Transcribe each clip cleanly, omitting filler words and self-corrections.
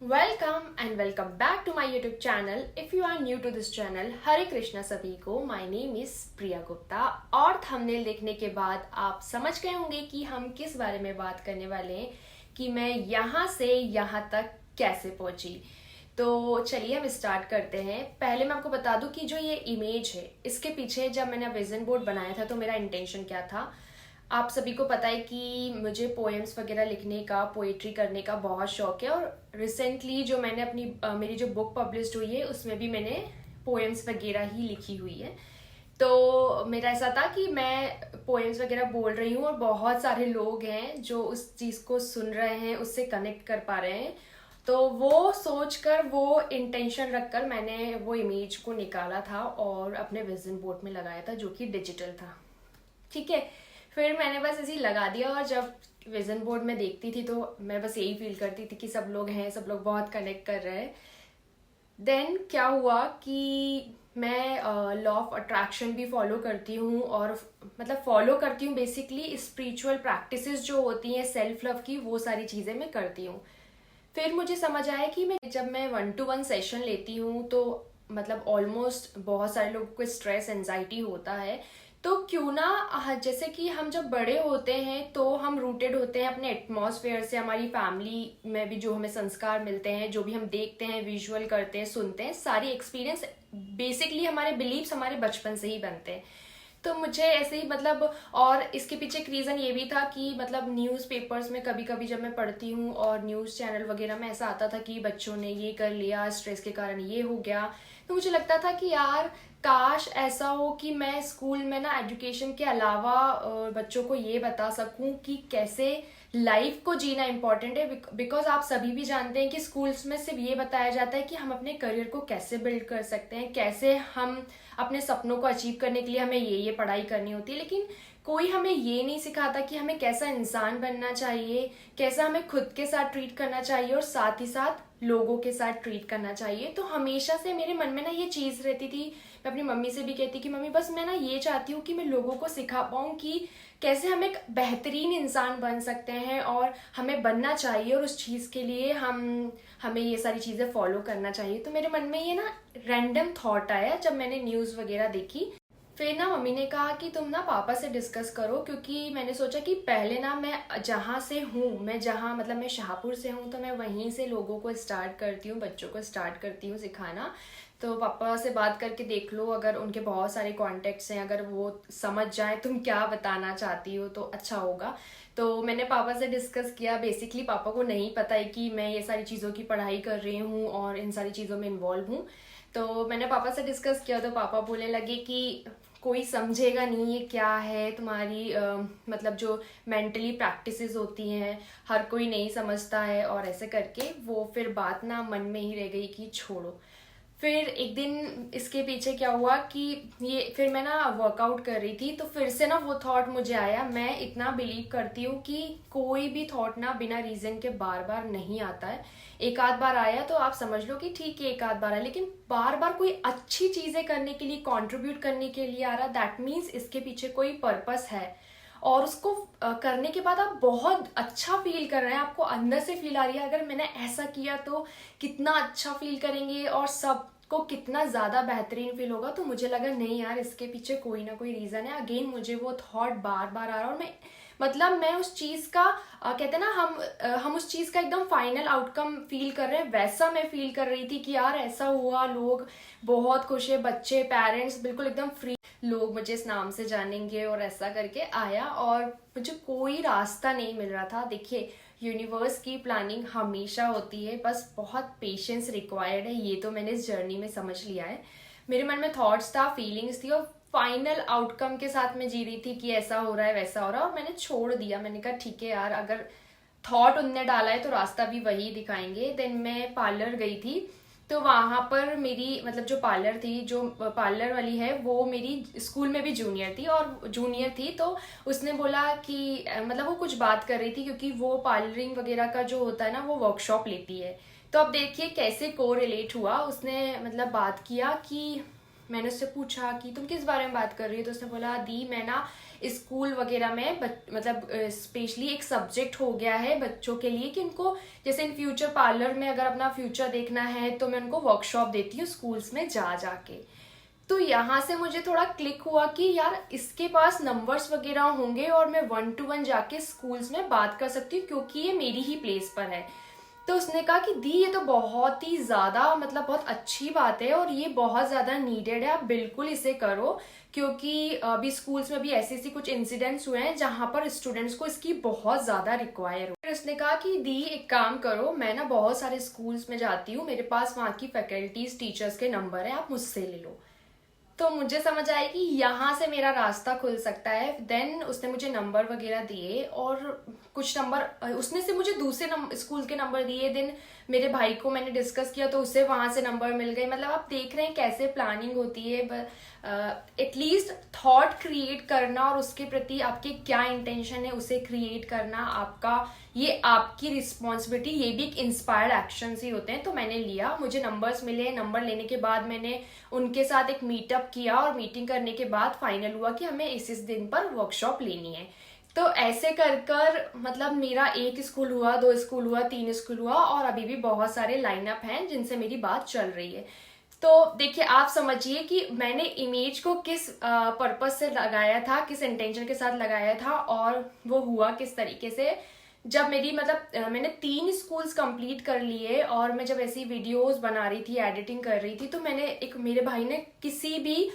Welcome and welcome back to my YouTube channel. If you are new to this channel, Hare Krishna सभी को। My name is Priya Gupta और thumbnail देखने के बाद आप समझ गए होंगे कि हम किस बारे में बात करने वाले हैं, कि मैं यहाँ से यहाँ तक कैसे पहुंची। तो चलिए हम स्टार्ट करते हैं। पहले मैं आपको बता दूं कि जो ये इमेज है, इसके पीछे जब मैंने विजन बोर्ड बनाया था तो मेरा इंटेंशन क्या था। आप सभी को पता है कि मुझे पोएम्स वगैरह लिखने का, पोएट्री करने का बहुत शौक है। और रिसेंटली जो मैंने मेरी जो बुक पब्लिश हुई है उसमें भी मैंने पोएम्स वगैरह ही लिखी हुई है। तो मेरा ऐसा था कि मैं पोएम्स वगैरह बोल रही हूँ और बहुत सारे लोग हैं जो उस चीज़ को सुन रहे हैं, उससे कनेक्ट कर पा रहे हैं। तो वो सोचकर, वो इंटेंशन रखकर मैंने वो इमेज को निकाला था और अपने विजन बोर्ड में लगाया था, जो कि डिजिटल था। ठीक है, फिर मैंने बस ऐसे ही लगा दिया। और जब विजन बोर्ड में देखती थी तो मैं बस यही फील करती थी कि सब लोग हैं, सब लोग बहुत कनेक्ट कर रहे हैं। देन क्या हुआ कि मैं लॉ ऑफ अट्रैक्शन भी फॉलो करती हूँ, और मतलब फॉलो करती हूँ बेसिकली स्पिरिचुअल प्रैक्टिसेस जो होती हैं सेल्फ लव की, वो सारी चीज़ें मैं करती हूँ। फिर मुझे समझ आया कि जब मैं 1-to-1 सेशन लेती हूँ तो मतलब ऑलमोस्ट बहुत सारे लोगों को स्ट्रेस, एंजाइटी होता है। तो क्यों ना जैसे कि हम जब बड़े होते हैं तो हम रूटेड होते हैं अपने एटमॉस्फेयर से, हमारी फैमिली में भी जो हमें संस्कार मिलते हैं, जो भी हम देखते हैं, विजुअल करते हैं, सुनते हैं, सारी एक्सपीरियंस बेसिकली हमारे बिलीव्स हमारे बचपन से ही बनते हैं। तो मुझे ऐसे ही मतलब, और इसके पीछे एक रीज़न ये भी था कि मतलब न्यूज़पेपर्स में कभी कभी जब मैं पढ़ती हूँ और न्यूज़ चैनल वगैरह में ऐसा आता था कि बच्चों ने ये कर लिया, स्ट्रेस के कारण ये हो गया। तो मुझे लगता था कि यार काश ऐसा हो कि मैं स्कूल में ना एजुकेशन के अलावा बच्चों को ये बता सकूं कि कैसे लाइफ को जीना इम्पोर्टेंट है। बिकॉज आप सभी भी जानते हैं कि स्कूल्स में सिर्फ ये बताया जाता है कि हम अपने करियर को कैसे बिल्ड कर सकते हैं, कैसे हम अपने सपनों को अचीव करने के लिए हमें ये पढ़ाई करनी होती है। लेकिन कोई हमें ये नहीं सिखाता कि हमें कैसा इंसान बनना चाहिए, कैसा हमें खुद के साथ ट्रीट करना चाहिए और साथ ही साथ लोगों के साथ ट्रीट करना चाहिए। तो हमेशा से मेरे मन में ना ये चीज़ रहती थी। मैं अपनी मम्मी से भी कहती कि मम्मी बस मैं ना ये चाहती हूँ कि मैं लोगों को सिखा पाऊँ कि कैसे हम एक बेहतरीन इंसान बन सकते हैं, और हमें बनना चाहिए, और उस चीज़ के लिए हमें ये सारी चीज़ें फॉलो करना चाहिए। तो मेरे मन में ये ना रैंडम थॉट आया जब मैंने न्यूज़ वगैरह देखी। फिर ना मम्मी ने कहा कि तुम ना पापा से डिस्कस करो, क्योंकि मैंने सोचा कि पहले ना मैं जहाँ से हूँ, मैं जहाँ मतलब मैं शाहपुर से हूँ, तो मैं वहीं से लोगों को स्टार्ट करती हूँ, बच्चों को स्टार्ट करती हूँ सिखाना। तो पापा से बात करके देख लो, अगर उनके बहुत सारे कॉन्टेक्ट्स हैं, अगर वो समझ जाए तुम क्या बताना चाहती हो तो अच्छा होगा। तो मैंने पापा से डिस्कस किया। बेसिकली पापा को नहीं पता है कि मैं ये सारी चीज़ों की पढ़ाई कर रही हूँ और इन सारी चीज़ों में इन्वॉल्व हूँ। तो मैंने पापा से डिस्कस किया तो पापा बोलने लगे कि कोई समझेगा नहीं ये क्या है तुम्हारी मतलब जो मेंटली प्रैक्टिसेस होती हैं, हर कोई नहीं समझता है, और ऐसे करके वो फिर बात ना मन में ही रह गई कि छोड़ो। फिर एक दिन इसके पीछे क्या हुआ कि ये फिर मैं ना वर्कआउट कर रही थी तो फिर से ना वो थॉट मुझे आया। मैं इतना बिलीव करती हूँ कि कोई भी थॉट ना बिना रीजन के बार बार नहीं आता है। एक आध बार आया तो आप समझ लो कि ठीक है एक आध बार आया, लेकिन बार बार कोई अच्छी चीजें करने के लिए, कंट्रीब्यूट करने के लिए आ रहा, दैट मीन्स इसके पीछे कोई पर्पस है। और उसको करने के बाद आप बहुत अच्छा फील कर रहे हैं, आपको अंदर से फील आ रही है अगर मैंने ऐसा किया तो कितना अच्छा फील करेंगे और सबको कितना ज़्यादा बेहतरीन फील होगा। तो मुझे लगा नहीं यार, इसके पीछे कोई ना कोई रीज़न है। अगेन मुझे वो थॉट बार बार आ रहा, और मैं उस चीज़ का कहते हैं ना, हम उस चीज़ का एकदम फाइनल आउटकम फील कर रहे हैं, वैसा मैं फील कर रही थी कि यार ऐसा हुआ, लोग बहुत खुश है, बच्चे, पेरेंट्स बिल्कुल एकदम फ्री, लोग मुझे इस नाम से जानेंगे, और ऐसा करके आया। और मुझे कोई रास्ता नहीं मिल रहा था। देखिए यूनिवर्स की प्लानिंग हमेशा होती है, बस बहुत पेशेंस रिक्वायर्ड है, ये तो मैंने इस जर्नी में समझ लिया है। मेरे मन में थॉट्स था, फीलिंग्स थी, और फाइनल आउटकम के साथ मैं जी रही थी कि ऐसा हो रहा है, वैसा हो रहा है, और मैंने छोड़ दिया। मैंने कहा ठीक है यार, अगर थॉट उनने डाला है तो रास्ता भी वही दिखाएंगे। देन मैं पार्लर गई थी, तो वहां पर मेरी मतलब जो पार्लर थी, जो पार्लर वाली है, वो मेरी स्कूल में भी जूनियर थी, और जूनियर थी तो उसने बोला कि मतलब वो कुछ बात कर रही थी, क्योंकि वो पार्लरिंग वगैरह का जो होता है ना, वो वर्कशॉप लेती है। तो अब देखिए कैसे को रिलेट हुआ। उसने मतलब बात किया कि मैंने उससे पूछा कि तुम किस बारे में बात कर रही हो, तो उसने बोला दी मैं ना स्कूल वगैरह में मतलब स्पेशली एक सब्जेक्ट हो गया है बच्चों के लिए कि उनको जैसे इन फ्यूचर पार्लर में अगर अपना फ्यूचर देखना है तो मैं उनको वर्कशॉप देती हूँ स्कूल्स में जा जाके। तो यहाँ से मुझे थोड़ा क्लिक हुआ कि यार इसके पास नंबर्स वगैरह होंगे और मैं 1-to-1 जाके स्कूल्स में बात कर सकती हूँ क्योंकि ये मेरी ही प्लेस पर है। तो उसने कहा कि दी ये तो बहुत ही ज़्यादा मतलब बहुत अच्छी बात है और ये बहुत ज़्यादा नीडेड है, आप बिल्कुल इसे करो क्योंकि अभी स्कूल्स में भी ऐसी ऐसी कुछ इंसिडेंट्स हुए हैं जहाँ पर स्टूडेंट्स को इसकी बहुत ज़्यादा रिक्वायर हो। फिर उसने कहा कि दी एक काम करो, मैं ना बहुत सारे स्कूल्स में जाती हूँ, मेरे पास वहाँ की फैकल्टीज टीचर्स के नंबर है, आप मुझसे ले लो। तो मुझे समझ आया कि यहाँ से मेरा रास्ता खुल सकता है। देन उसने मुझे नंबर वगैरह दिए और कुछ नंबर उसने से मुझे दूसरे स्कूल के नंबर दिए। देन मेरे भाई को मैंने डिस्कस किया तो उससे वहाँ से नंबर मिल गए। मतलब आप देख रहे हैं कैसे प्लानिंग होती है, एटलीस्ट थॉट क्रिएट करना और उसके प्रति आपके क्या इंटेंशन है उसे क्रिएट करना आपका, ये आपकी रिस्पॉन्सिबिलिटी, ये भी एक इंस्पायर्ड एक्शन ही होते हैं। तो मैंने लिया, मुझे नंबर्स मिले, नंबर लेने के बाद मैंने उनके साथ एक मीटअप किया और मीटिंग करने के बाद फाइनल हुआ कि हमें इस दिन पर वर्कशॉप लेनी है। तो ऐसे कर कर मतलब मेरा 1 स्कूल हुआ, 2 स्कूल हुआ, 3 स्कूल हुआ और अभी भी बहुत सारे लाइनअप हैं जिनसे मेरी बात चल रही है। तो देखिए आप समझिए कि मैंने इमेज को किस पर्पस से लगाया था, किस इंटेंशन के साथ लगाया था और वो हुआ किस तरीके से। जब मेरी मतलब मैंने 3 स्कूल्स कंप्लीट कर लिए और मैं जब ऐसी वीडियोस बना रही थी, एडिटिंग कर रही थी, तो मैंने एक मेरे भाई ने किसी भी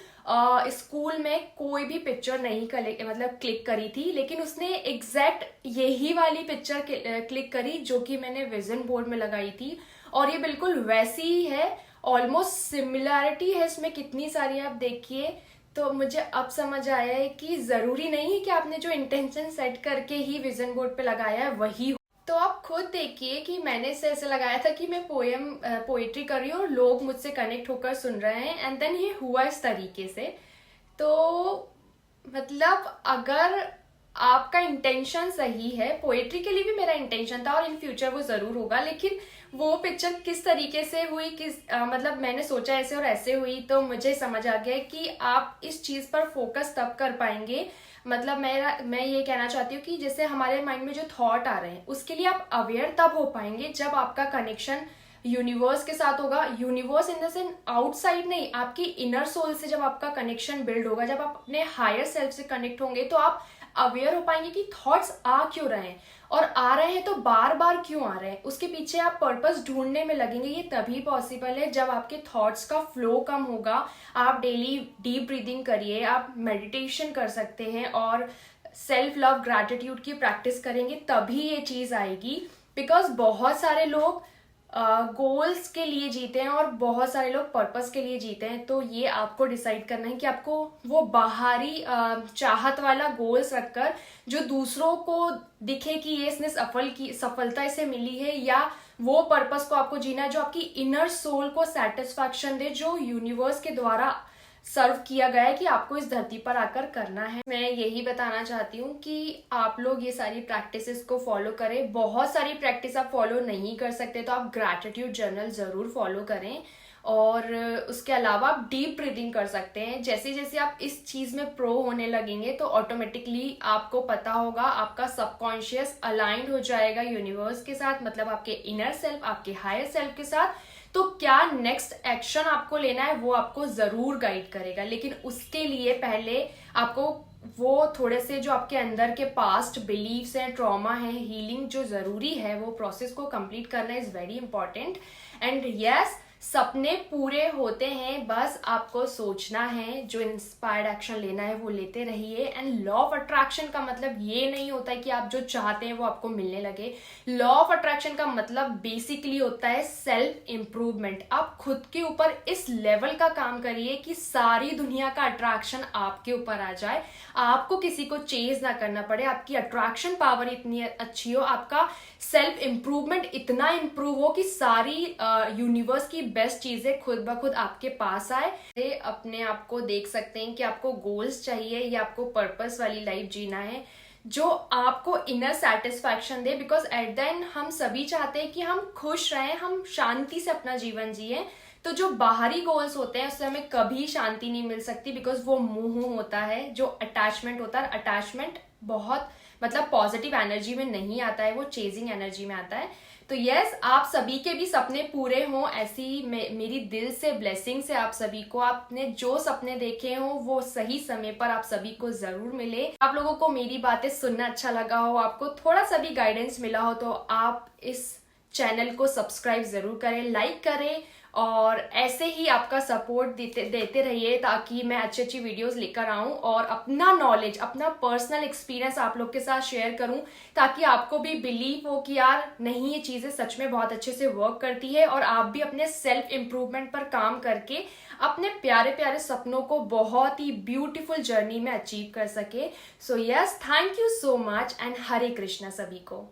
स्कूल में कोई भी पिक्चर नहीं मतलब क्लिक करी थी, लेकिन उसने एग्जैक्ट यही वाली पिक्चर क्लिक करी जो कि मैंने विजन बोर्ड में लगाई थी और ये बिल्कुल वैसी ही है, ऑलमोस्ट सिमिलैरिटी है इसमें कितनी सारी, आप देखिए। तो मुझे अब समझ आया है कि जरूरी नहीं है कि आपने जो इंटेंशन सेट करके ही विजन बोर्ड पे लगाया है वही हो। तो आप खुद देखिए कि मैंने इसे ऐसे लगाया था कि मैं पोएट्री कर रही हूँ और लोग मुझसे कनेक्ट होकर सुन रहे हैं, एंड देन ये हुआ इस तरीके से। तो मतलब अगर आपका इंटेंशन सही है, पोएट्री के लिए भी मेरा इंटेंशन था और इन फ्यूचर वो जरूर होगा, लेकिन वो पिक्चर किस तरीके से हुई, मतलब मैंने सोचा ऐसे और ऐसे हुई, तो मुझे समझ आ गया कि आप इस चीज पर फोकस तब कर पाएंगे। मतलब मैं ये कहना चाहती हूँ कि जैसे हमारे माइंड में जो थॉट आ रहे हैं उसके लिए आप अवेयर तब हो पाएंगे जब आपका कनेक्शन यूनिवर्स के साथ होगा। Universe in the sense outside नहीं, आपकी इनर सोल से जब आपका कनेक्शन बिल्ड होगा, जब आप अपने हायर सेल्फ से कनेक्ट होंगे तो आप अवेयर हो पाएंगे कि थॉट्स आ क्यों रहे हैं और आ रहे हैं तो बार बार क्यों आ रहे हैं, उसके पीछे आप पर्पस ढूंढने में लगेंगे। ये तभी पॉसिबल है जब आपके थॉट्स का फ्लो कम होगा। आप डेली डीप ब्रीदिंग करिए, आप मेडिटेशन कर सकते हैं और सेल्फ लव ग्रैटिट्यूड की प्रैक्टिस करेंगे, तभी ये चीज आएगी। बिकॉज बहुत सारे लोग गोल्स के लिए जीते हैं और बहुत सारे लोग पर्पस के लिए जीते हैं। तो ये आपको डिसाइड करना है कि आपको वो बाहरी चाहत वाला गोल्स रखकर जो दूसरों को दिखे कि ये इसने सफलता इसे मिली है, या वो पर्पस को आपको जीना है जो आपकी इनर सोल को सेटिस्फैक्शन दे, जो यूनिवर्स के द्वारा सर्व किया गया है कि आपको इस धरती पर आकर करना है। मैं यही बताना चाहती हूँ कि आप लोग ये सारी प्रैक्टिसेस को फॉलो करें। बहुत सारी प्रैक्टिस आप फॉलो नहीं कर सकते तो आप ग्रैटिट्यूड जर्नल जरूर फॉलो करें और उसके अलावा आप डीप ब्रीदिंग कर सकते हैं। जैसे जैसे आप इस चीज में प्रो होने लगेंगे तो ऑटोमेटिकली आपको पता होगा, आपका सबकॉन्शियस अलाइंड हो जाएगा यूनिवर्स के साथ, मतलब आपके इनर सेल्फ, आपके हायर सेल्फ के साथ। तो क्या नेक्स्ट एक्शन आपको लेना है वो आपको जरूर गाइड करेगा, लेकिन उसके लिए पहले आपको वो थोड़े से जो आपके अंदर के पास्ट बिलीव्स हैं, ट्रॉमा है, हीलिंग जो जरूरी है, वो प्रोसेस को कंप्लीट करना is very important. And yes, सपने पूरे होते हैं, बस आपको सोचना है, जो इंस्पायर्ड एक्शन लेना है वो लेते रहिए। एंड लॉ ऑफ अट्रैक्शन का मतलब ये नहीं होता है कि आप जो चाहते हैं वो आपको मिलने लगे। लॉ ऑफ अट्रैक्शन का मतलब बेसिकली होता है सेल्फ इम्प्रूवमेंट। आप खुद के ऊपर इस लेवल का काम करिए कि सारी दुनिया का अट्रैक्शन आपके ऊपर आ जाए, आपको किसी को चेज ना करना पड़े, आपकी अट्रैक्शन पावर इतनी अच्छी हो, आपका सेल्फ इम्प्रूवमेंट इतना इम्प्रूव हो कि सारी यूनिवर्स की बेस्ट चीजें खुद ब खुद आपके पास आए। अपने आप को देख सकते हैं कि आपको गोल्स चाहिए या आपको पर्पस वाली लाइफ जीना है जो आपको inner satisfaction they. Because at the end हम सभी चाहते हैं कि हम खुश रहें, हम शांति से अपना जीवन जिए। तो जो बाहरी गोल्स होते हैं उससे हमें कभी शांति नहीं मिल सकती, बिकॉज वो मोह होता है, जो अटैचमेंट होता है। अटैचमेंट बहुत मतलब पॉजिटिव एनर्जी में नहीं आता है, वो चेजिंग एनर्जी में आता है। तो यस, आप सभी के भी सपने पूरे हों, ऐसी मेरी दिल से ब्लेसिंग से आप सभी को, आपने जो सपने देखे हों वो सही समय पर आप सभी को जरूर मिले। आप लोगों को मेरी बातें सुनना अच्छा लगा हो, आपको थोड़ा सा भी गाइडेंस मिला हो, तो आप इस चैनल को सब्सक्राइब जरूर करें, लाइक करें और ऐसे ही आपका सपोर्ट देते रहिए, ताकि मैं अच्छी अच्छी वीडियोस लेकर आऊं और अपना नॉलेज, अपना पर्सनल एक्सपीरियंस आप लोग के साथ शेयर करूं, ताकि आपको भी बिलीव हो कि यार नहीं, ये चीजें सच में बहुत अच्छे से वर्क करती है और आप भी अपने सेल्फ इम्प्रूवमेंट पर काम करके अपने प्यारे प्यारे सपनों को बहुत ही ब्यूटीफुल जर्नी में अचीव कर सके। So yes, thank you so much and Hare Krishna सभी को।